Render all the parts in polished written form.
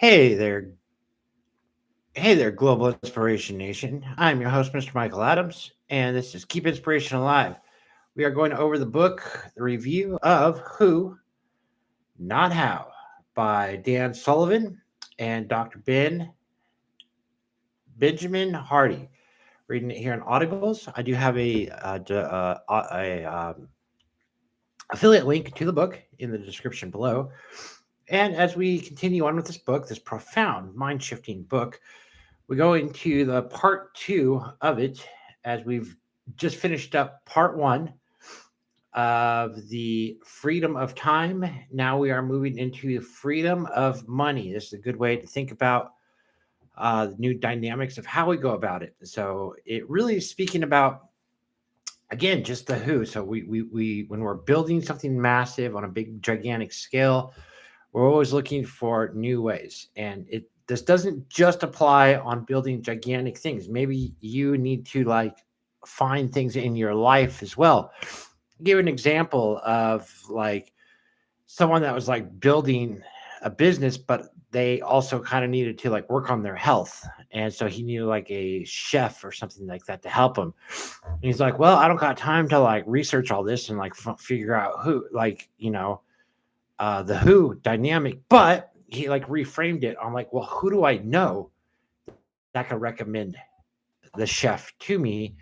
Hey there, hey there, Global Inspiration Nation. I'm your host, Mr. Michael Adams, and this is Keep Inspiration Alive. We are going over the book, the review of Who, Not How by Dan Sullivan and Dr. Benjamin Hardy. Reading it here on Audibles. I do have a affiliate link to the book in the description below. And as we continue on with this book, this profound mind shifting book, we go into the part two of it as we've just finished up part one of the freedom of time. Now we are moving into freedom of money. This is a good way to think about the new dynamics of how we go about it. So it really is speaking about, again, just the who. So we when we're building something massive on a big gigantic scale, we're always looking for new ways. And this doesn't just apply on building gigantic things. Maybe you need to like find things in your life as well. Give an example of like someone that was like building a business, but they also kind of needed to like work on their health. And so he needed like a chef or something like that to help him. And he's like, well, I don't got time to like research all this and like figure out who, like, the who dynamic, but he like reframed it on like, well, who do I know that can recommend the chef to me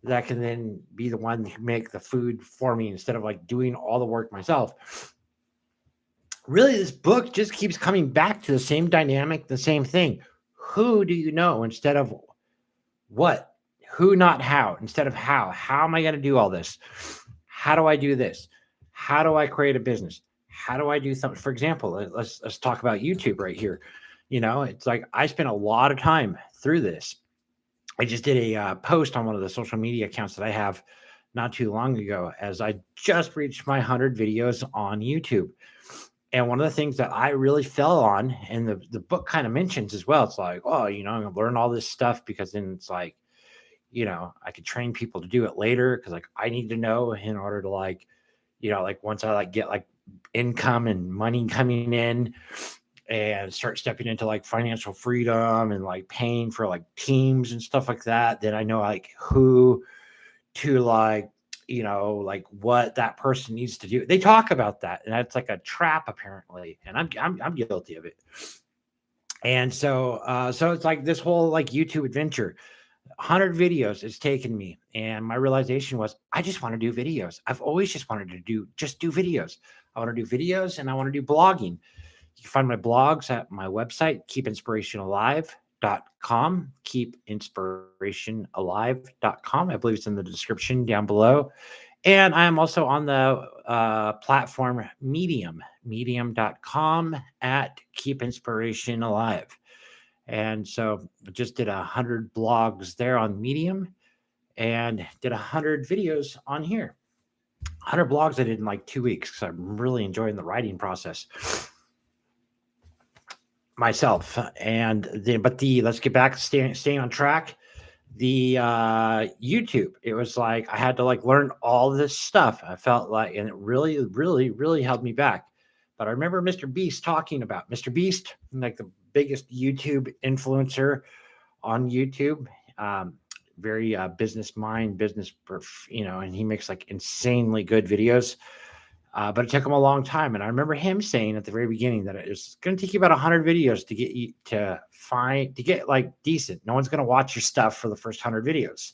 that can then be the one who make the food for me instead of like doing all the work myself. Really, this book just keeps coming back to the same dynamic, the same thing. Who do you know instead of what? Who, not how, instead of how. How am I going to do all this? How do I do this? How do I create a business? How do I do something? For example, let's talk about YouTube right here. It's like I spent a lot of time through this. I just did a post on one of the social media accounts that I have not too long ago, as I just reached my 100 videos on YouTube. And one of the things that I really fell on, and the book kind of mentions as well, it's like, oh, I'm going to learn all this stuff because then it's like, I could train people to do it later because like I need to know in order to like, like once I like get like income and money coming in and start stepping into like financial freedom and like paying for like teams and stuff like that, then I know like who to like, like what that person needs to do. They talk about that, and that's like a trap apparently, and I'm guilty of it. And so it's like this whole like YouTube adventure. 100 videos it's taken me, and my realization was I just want to do videos. I've always just wanted to do videos. I want to do videos and I want to do blogging. You can find my blogs at my website, keepinspirationalive.com, keepinspirationalive.com. I believe it's in the description down below. And I'm also on the platform medium.com at Keep Inspiration Alive. And so I just did 100 blogs there on Medium and did 100 videos on here. 100 blogs I did in like 2 weeks because I'm really enjoying the writing process myself. And then, let's get back staying on track. The YouTube, it was like I had to like learn all this stuff. I felt like, and it really, really, really held me back. But I remember Mr. Beast talking about Mr. Beast, like the biggest YouTube influencer on YouTube. Very business mind, and he makes like insanely good videos. But it took him a long time. And I remember him saying at the very beginning that it's going to take you about 100 videos to get you to get like decent. No one's going to watch your stuff for the first 100 videos.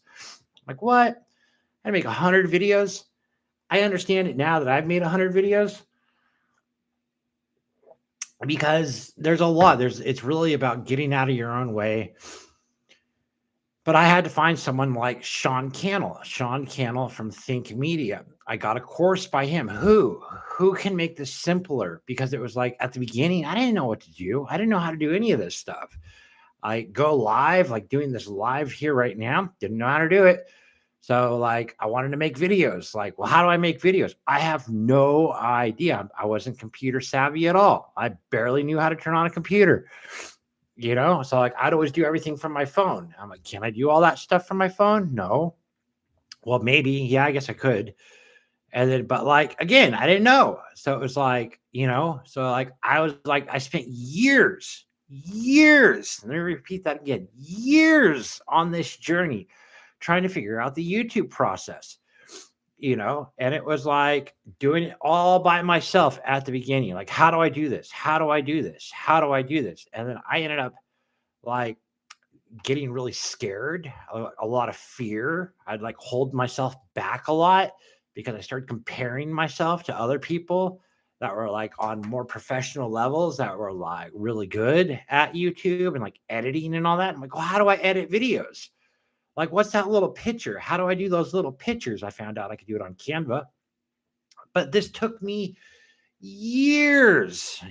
I'm like, what? I make 100 videos. I understand it now that I've made 100 videos because there's a lot. It's really about getting out of your own way. But I had to find someone like Sean Cannell from Think Media. I got a course by him. Who can make this simpler? Because it was like at the beginning, I didn't know what to do. I didn't know how to do any of this stuff. I go live, like doing this live here right now. Didn't know how to do it. So like I wanted to make videos. Like, well, how do I make videos? I have no idea. I wasn't computer savvy at all. I barely knew how to turn on a computer. So like I'd always do everything from my phone. I'm like, can I do all that stuff from my phone? No. Well, maybe. Yeah, I guess I could. And then, but like, again, I didn't know. So it was like, so like, I was like, I spent years years. Let me repeat that again. Years on this journey trying to figure out the YouTube process, and it was like doing it all by myself at the beginning. Like, how do I do this? How do I do this? How do I do this? And then I ended up like getting really scared, a lot of fear. I'd like hold myself back a lot because I started comparing myself to other people that were like on more professional levels that were like really good at YouTube and like editing and all that. I'm like, well, how do I edit videos? Like, what's that little picture? How do I do those little pictures? I found out I could do it on Canva. But this took me years.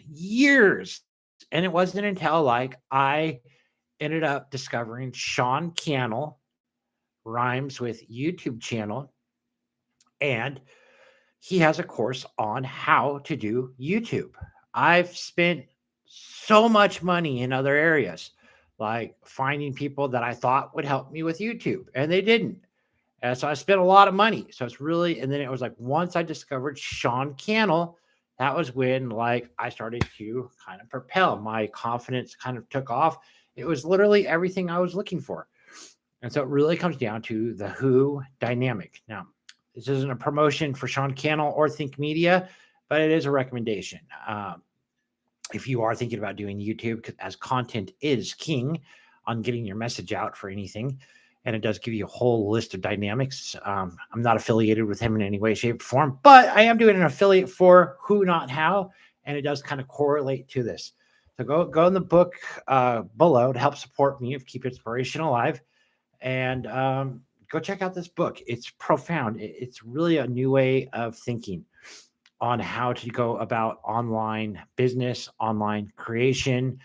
And it wasn't until like I ended up discovering Sean Cannell Rhymes with YouTube channel. And he has a course on how to do YouTube. I've spent so much money in other areas, like finding people that I thought would help me with YouTube, and they didn't. And so I spent a lot of money. So it's really, and then it was like once I discovered Sean Cannell, that was when like I started to kind of propel. My confidence kind of took off. It was literally everything I was looking for. And so it really comes down to the who dynamic. Now, this isn't a promotion for Sean Cannell or Think Media, but it is a recommendation. If you are thinking about doing YouTube, as content is king on getting your message out for anything, and it does give you a whole list of dynamics. I'm not affiliated with him in any way, shape, or form, but I am doing an affiliate for Who Not How, and it does kind of correlate to this. So go in the book below to help support me of Keep Inspiration Alive, and go check out this book. It's profound. It's really a new way of thinking on how to go about online business, online creation,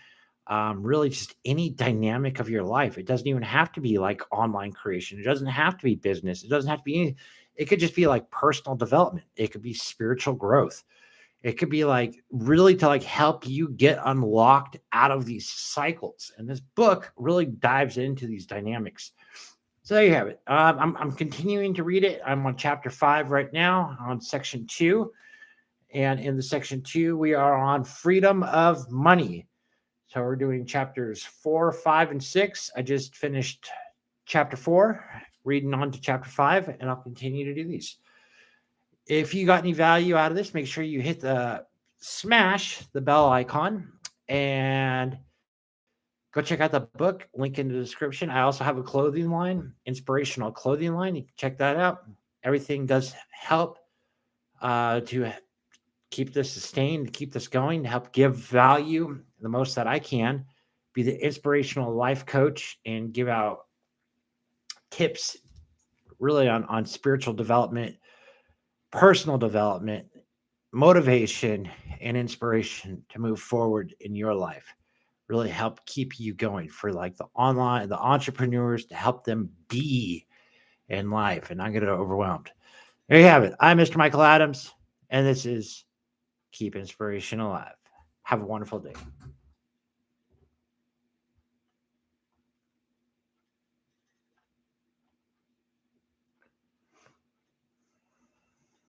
really just any dynamic of your life. It doesn't even have to be like online creation. It doesn't have to be business. It doesn't have to be any, it could just be like personal development. It could be spiritual growth. It could be like really to like help you get unlocked out of these cycles. And this book really dives into these dynamics. So there you have it. I'm continuing to read it. I'm on chapter 5 right now, on section 2. And in the section 2, we are on freedom of money. So we're doing chapters 4, 5, and 6. I just finished chapter 4, reading on to chapter 5, and I'll continue to do these. If you got any value out of this, make sure you hit smash the bell icon and go check out the book, link in the description. I also have a clothing line, inspirational clothing line. You can check that out. Everything does help to keep this sustained, to keep this going, to help give value the most that I can, be the inspirational life coach, and give out tips really on spiritual development, personal development, motivation, and inspiration to move forward in your life. Really help keep you going for like the entrepreneurs, to help them be in life and not get overwhelmed. There you have it. I'm Mr. Michael Adams, and this is Keep Inspiration Alive. Have a wonderful day.